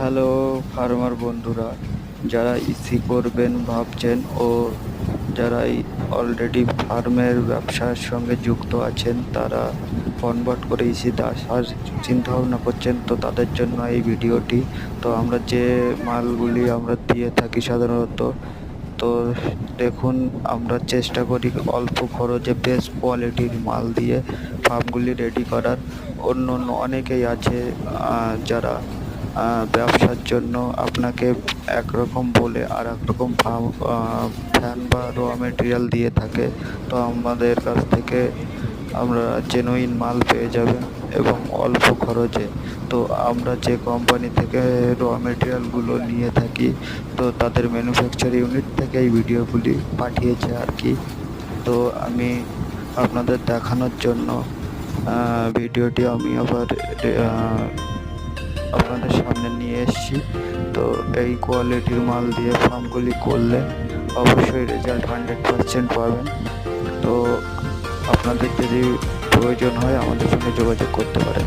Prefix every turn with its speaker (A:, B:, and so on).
A: Hello farmer বন্ধুরা, যারা EC করবেন ভাবছেন ও যারা অলরেডি ফার্মের ব্যবসার সঙ্গে যুক্ত আছেন, তারা কনভার্ট করে ইসিতে আসার চিন্তাভাবনা করছেন, তো তাদের জন্য এই ভিডিওটি। তো আমরা যে মালগুলি আমরা দিয়ে থাকি সাধারণত, তো দেখুন, আমরা চেষ্টা করি অল্প খরচে বেস্ট কোয়ালিটির মাল দিয়ে ফার্মগুলি রেডি করার। অন্য অন্য অনেকেই আছে যারা ব্যবসার জন্য আপনাকে একরকম বলে আর একরকম ফ্যান বা র মেটেরিয়াল দিয়ে থাকে। তো আমাদের কাছ থেকে আমরা জেনুইন মাল পেয়ে যাবেন এবং অল্প খরচে। তো আমরা যে কোম্পানি থেকে র মেটেরিয়ালগুলো নিয়ে থাকি, তো তাদের ম্যানুফ্যাকচার ইউনিট থেকে এই ভিডিওগুলি পাঠিয়েছে আর কি। তো আমি আপনাদের দেখানোর জন্য ভিডিওটি আমি আবার আপনাদের সামনে নিয়ে এসেছি। তো এই কোয়ালিটির মাল দিয়ে ফার্মগুলি করলে অবশ্যই রেজাল্ট 100% পাবেন। তো আপনাদের যদি প্রয়োজন হয় আমাদের সঙ্গে যোগাযোগ করতে পারেন।